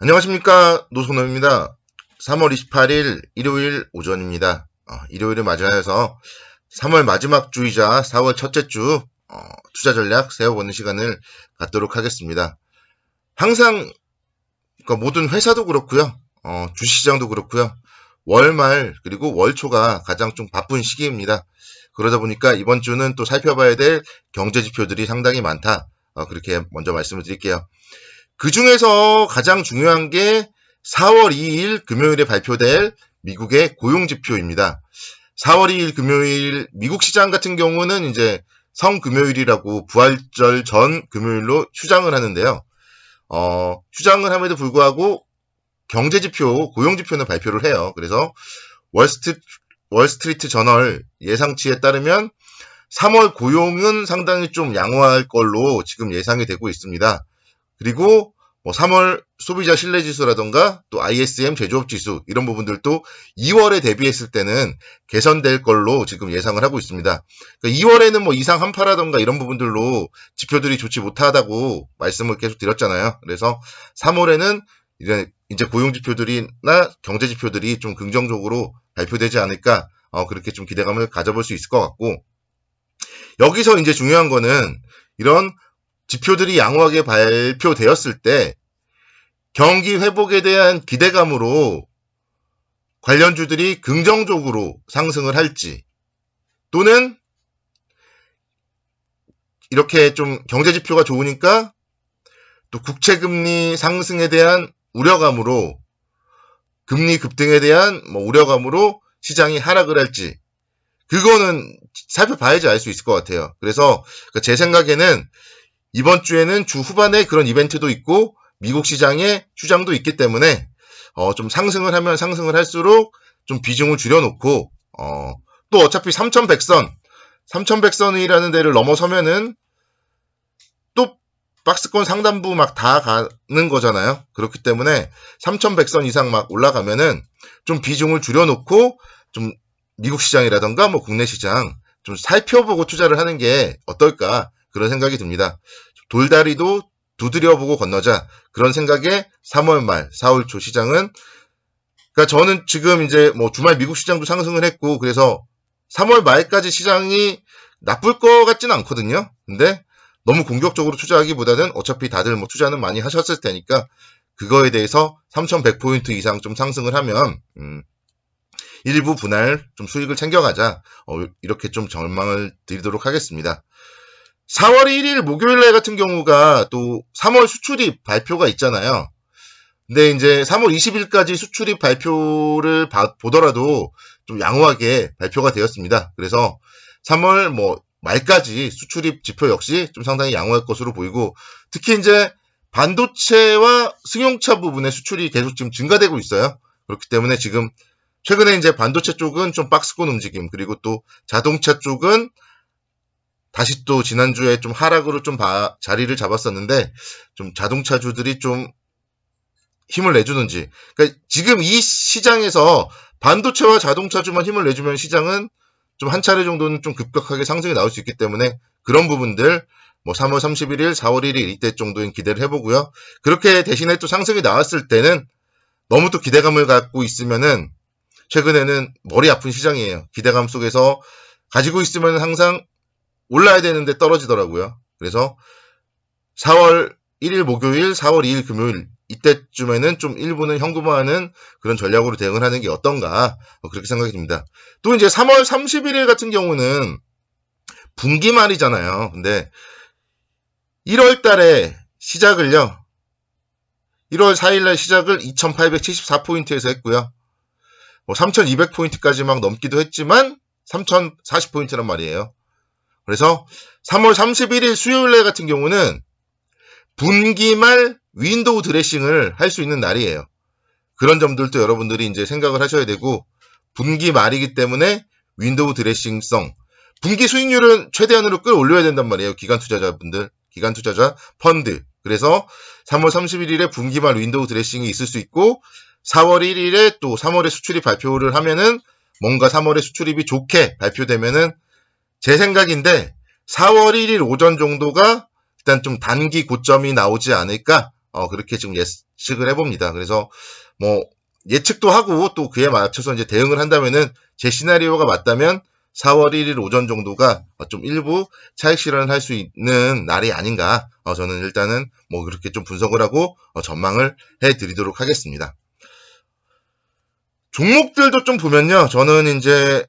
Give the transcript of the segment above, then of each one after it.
안녕하십니까, 노선호입니다. 3월 28일 일요일 오전입니다. 일요일을 맞이하여서 3월 마지막 주이자 4월 첫째 주 투자 전략 세워보는 시간을 갖도록 하겠습니다. 항상 그러니까 모든 회사도 그렇고요, 주시장도 그렇고요, 월말 그리고 월초가 가장 좀 바쁜 시기입니다. 그러다 보니까 이번 주는 또 살펴봐야 될 경제 지표들이 상당히 많다. 그렇게 먼저 말씀을 드릴게요. 그 중에서 가장 중요한 게 4월 2일 금요일에 발표될 미국의 고용지표입니다. 4월 2일 금요일 미국 시장 같은 경우는 이제 성금요일이라고 부활절 전 금요일로 휴장을 하는데요. 휴장을 함에도 불구하고 경제지표, 고용지표는 발표를 해요. 그래서 월스트리트 저널 예상치에 따르면 3월 고용은 상당히 좀 양호할 걸로 지금 예상이 되고 있습니다. 그리고 3월 소비자 신뢰지수라던가 또 ISM 제조업지수 이런 부분들도 2월에 대비했을 때는 개선될 걸로 지금 예상을 하고 있습니다. 그러니까 2월에는 이상 한파라던가 이런 부분들로 지표들이 좋지 못하다고 말씀을 계속 드렸잖아요. 그래서 3월에는 이제 고용지표들이나 경제지표들이 좀 긍정적으로 발표되지 않을까, 그렇게 좀 기대감을 가져볼 수 있을 것 같고, 여기서 이제 중요한 거는 이런 지표들이 양호하게 발표되었을 때 경기 회복에 대한 기대감으로 관련주들이 긍정적으로 상승을 할지, 또는 이렇게 좀 경제 지표가 좋으니까 또 국채금리 상승에 대한 우려감으로, 금리 급등에 대한 우려감으로 시장이 하락을 할지, 그거는 살펴봐야지 알 수 있을 것 같아요. 그래서 제 생각에는 이번 주에는 주 후반에 그런 이벤트도 있고 미국 시장에 휴장도 있기 때문에 좀 상승을 하면 상승을 할수록 좀 비중을 줄여놓고, 또 어차피 3100선이라는 데를 넘어서면은 또 박스권 상단부 막 다 가는 거잖아요. 그렇기 때문에 3100선 이상 막 올라가면은 좀 비중을 줄여놓고 좀 미국 시장이라던가 국내 시장 좀 살펴보고 투자를 하는 게 어떨까, 그런 생각이 듭니다. 돌다리도 두드려보고 건너자, 그런 생각에 3월 말 4월 초 시장은, 그러니까 저는 지금 이제 주말 미국 시장도 상승을 했고 그래서 3월 말까지 시장이 나쁠 것 같지는 않거든요. 근데 너무 공격적으로 투자하기보다는 어차피 다들 투자는 많이 하셨을 테니까 그거에 대해서 3100포인트 이상 좀 상승을 하면 일부 분할 좀 수익을 챙겨가자, 이렇게 좀 전망을 드리도록 하겠습니다. 4월 1일 목요일날 같은 경우가 또 3월 수출입 발표가 있잖아요. 근데 이제 3월 20일까지 수출입 발표를 보더라도 좀 양호하게 발표가 되었습니다. 그래서 3월 말까지 수출입 지표 역시 좀 상당히 양호할 것으로 보이고, 특히 이제 반도체와 승용차 부분의 수출이 계속 지금 증가되고 있어요. 그렇기 때문에 지금 최근에 이제 반도체 쪽은 좀 박스권 움직임, 그리고 또 자동차 쪽은 다시 또 지난주에 좀 하락으로 좀 자리를 잡았었는데 좀 자동차주들이 좀 힘을 내주는지, 그러니까 지금 이 시장에서 반도체와 자동차주만 힘을 내주면 시장은 좀 한 차례 정도는 좀 급격하게 상승이 나올 수 있기 때문에 그런 부분들 3월 31일, 4월 1일 이때 정도는 기대를 해보고요. 그렇게 대신에 또 상승이 나왔을 때는 너무 또 기대감을 갖고 있으면은 최근에는 머리 아픈 시장이에요. 기대감 속에서 가지고 있으면 항상 올라야 되는데 떨어지더라고요. 그래서 4월 1일 목요일, 4월 2일 금요일 이때쯤에는 좀 일부는 현금화하는 그런 전략으로 대응을 하는 게 어떤가, 그렇게 생각이 듭니다. 또 이제 3월 31일 같은 경우는 분기 말이잖아요. 근데 1월 달에 시작을요, 1월 4일날 시작을 2874포인트에서 했고요. 3200포인트까지 막 넘기도 했지만 3040포인트란 말이에요. 그래서 3월 31일 수요일날 같은 경우는 분기말 윈도우 드레싱을 할 수 있는 날이에요. 그런 점들도 여러분들이 이제 생각을 하셔야 되고, 분기 말이기 때문에 윈도우 드레싱성, 분기 수익률은 최대한으로 끌어올려야 된단 말이에요. 기관 투자자분들, 기관 투자자 펀드. 그래서 3월 31일에 분기말 윈도우 드레싱이 있을 수 있고, 4월 1일에 또 3월에 수출입 발표를 하면은 뭔가 3월에 수출입이 좋게 발표되면은, 제 생각인데 4월 1일 오전 정도가 일단 좀 단기 고점이 나오지 않을까, 그렇게 지금 예측을 해봅니다. 그래서 뭐 예측도 하고 또 그에 맞춰서 이제 대응을 한다면은 제 시나리오가 맞다면 4월 1일 오전 정도가 좀 일부 차익 실현을 할 수 있는 날이 아닌가. 저는 일단은 뭐 그렇게 좀 분석을 하고 전망을 해드리도록 하겠습니다. 종목들도 좀 보면요. 저는 이제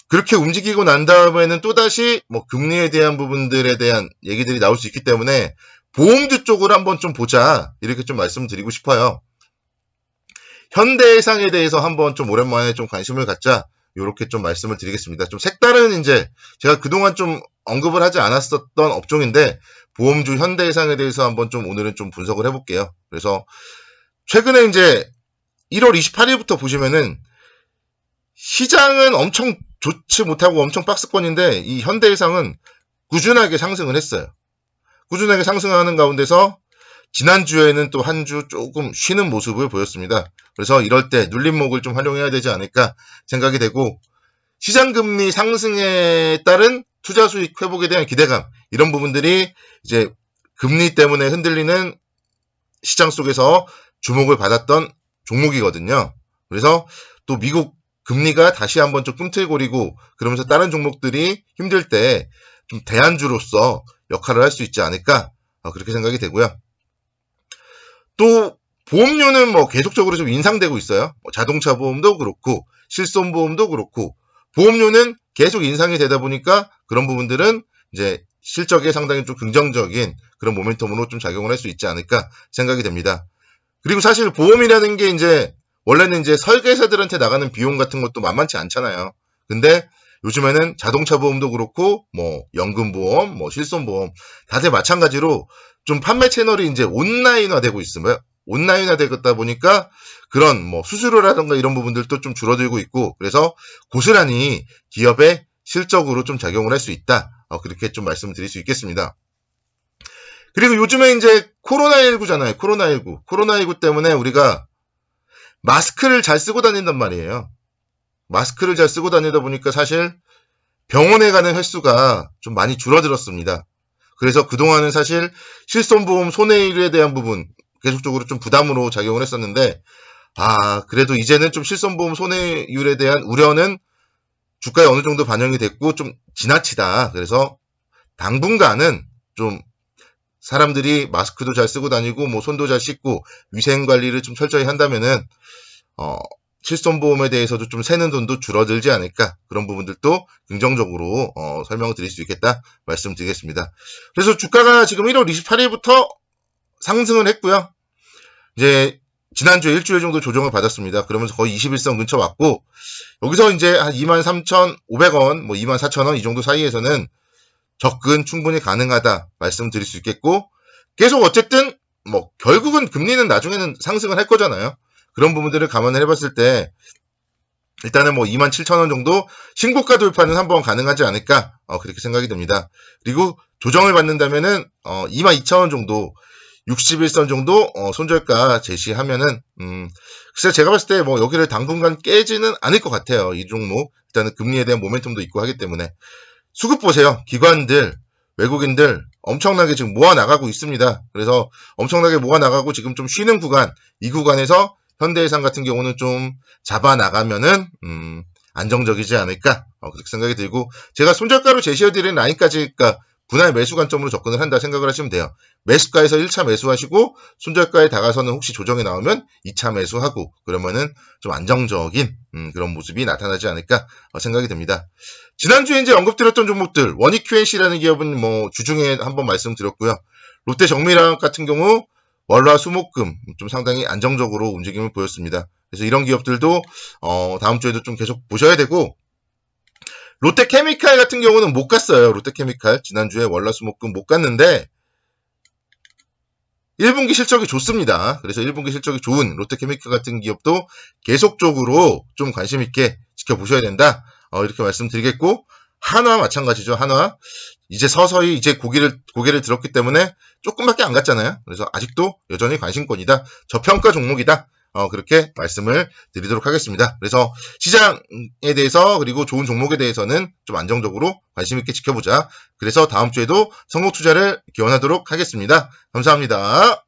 그렇게 움직이고 난 다음에는 또다시 뭐 금리에 대한 부분들에 대한 얘기들이 나올 수 있기 때문에 보험주 쪽을 한번 좀 보자. 이렇게 좀 말씀드리고 싶어요. 현대해상에 대해서 한번 좀 오랜만에 좀 관심을 갖자. 이렇게 좀 말씀을 드리겠습니다. 좀 색다른 이제 제가 그동안 좀 언급을 하지 않았었던 업종인데 보험주 현대해상에 대해서 한번 좀 오늘은 좀 분석을 해볼게요. 그래서 최근에 이제 1월 28일부터 보시면은 시장은 엄청 좋지 못하고 엄청 박스권인데 이 현대해상은 꾸준하게 상승을 했어요. 꾸준하게 상승하는 가운데서 지난주에는 또 한 주 조금 쉬는 모습을 보였습니다. 그래서 이럴 때 눌림목을 좀 활용해야 되지 않을까 생각이 되고 시장금리 상승에 따른 투자 수익 회복에 대한 기대감 이런 부분들이 이제 금리 때문에 흔들리는 시장 속에서 주목을 받았던 종목이거든요. 그래서 또 미국 금리가 다시 한번 좀 꿈틀거리고 그러면서 다른 종목들이 힘들 때 좀 대안주로서 역할을 할 수 있지 않을까 그렇게 생각이 되고요. 또 보험료는 뭐 계속적으로 좀 인상되고 있어요. 자동차 보험도 그렇고 실손보험도 그렇고 보험료는 계속 인상이 되다 보니까 그런 부분들은 이제 실적에 상당히 좀 긍정적인 그런 모멘텀으로 좀 작용을 할 수 있지 않을까 생각이 됩니다. 그리고 사실 보험이라는 게 이제 원래는 이제 설계사들한테 나가는 비용 같은 것도 만만치 않잖아요. 근데 요즘에는 자동차 보험도 그렇고 뭐 연금보험, 뭐 실손보험 다들 마찬가지로 좀 판매 채널이 이제 온라인화되고 있으면 온라인화되다 보니까 그런 뭐 수수료라든가 이런 부분들도 좀 줄어들고 있고 그래서 고스란히 기업의 실적으로 좀 작용을 할 수 있다. 그렇게 좀 말씀드릴 수 있겠습니다. 그리고 요즘에 이제 코로나19잖아요. 코로나19 때문에 우리가 마스크를 잘 쓰고 다닌단 말이에요. 마스크를 잘 쓰고 다니다 보니까 사실 병원에 가는 횟수가 좀 많이 줄어들었습니다. 그래서 그동안은 사실 실손보험 손해율에 대한 부분 계속적으로 좀 부담으로 작용을 했었는데 그래도 이제는 좀 실손보험 손해율에 대한 우려는 주가에 어느 정도 반영이 됐고 좀 지나치다. 그래서 당분간은 좀 사람들이 마스크도 잘 쓰고 다니고 뭐 손도 잘 씻고 위생 관리를 좀 철저히 한다면은 실손보험에 대해서도 좀 새는 돈도 줄어들지 않을까 그런 부분들도 긍정적으로 설명을 드릴 수 있겠다 말씀드리겠습니다. 그래서 주가가 지금 1월 28일부터 상승을 했고요. 이제 지난주에 일주일 정도 조정을 받았습니다. 그러면서 거의 21선 근처 왔고 여기서 이제 한 23,500원, 뭐 24,000원 이 정도 사이에서는 접근 충분히 가능하다 말씀드릴 수 있겠고 계속 어쨌든 뭐 결국은 금리는 나중에는 상승을 할 거잖아요. 그런 부분들을 감안을 해봤을 때 일단은 뭐 27,000원 정도 신고가 돌파는 한번 가능하지 않을까 그렇게 생각이 듭니다. 그리고 조정을 받는다면은 22,000원 정도 61선 정도 손절가 제시하면은 글쎄 제가 봤을 때 뭐 여기를 당분간 깨지는 않을 것 같아요. 이 종목 일단은 금리에 대한 모멘텀도 있고 하기 때문에 수급 보세요. 기관들 외국인들 엄청나게 지금 모아나가고 있습니다. 그래서 엄청나게 모아나가고 지금 좀 쉬는 구간 이 구간에서 현대해상 같은 경우는 좀 잡아나가면은 안정적이지 않을까 그렇게 생각이 들고 제가 손절가로 제시해드린 라인까지 그러니까 분할 매수 관점으로 접근을 한다 생각을 하시면 돼요. 매수가에서 1차 매수하시고 손절가에 다가서는 혹시 조정이 나오면 2차 매수하고 그러면은 좀 안정적인 그런 모습이 나타나지 않을까 생각이 됩니다. 지난주에 이제 언급드렸던 종목들 원익 QNC라는 기업은 뭐 주중에 한번 말씀드렸고요. 롯데 정밀화학 같은 경우 월화 수목금 좀 상당히 안정적으로 움직임을 보였습니다. 그래서 이런 기업들도 다음 주에도 좀 계속 보셔야 되고 롯데케미칼 같은 경우는 못 갔어요. 롯데케미칼 지난주에 월화 수목금 못 갔는데 1분기 실적이 좋습니다. 그래서 1분기 실적이 좋은 롯데케미칼 같은 기업도 계속적으로 좀 관심 있게 지켜보셔야 된다. 이렇게 말씀드리겠고 한화 마찬가지죠. 한화 이제 서서히 이제 고개를 들었기 때문에 조금밖에 안 갔잖아요. 그래서 아직도 여전히 관심권이다. 저평가 종목이다. 그렇게 말씀을 드리도록 하겠습니다. 그래서 시장에 대해서 그리고 좋은 종목에 대해서는 좀 안정적으로 관심 있게 지켜보자. 그래서 다음 주에도 성공 투자를 기원하도록 하겠습니다. 감사합니다.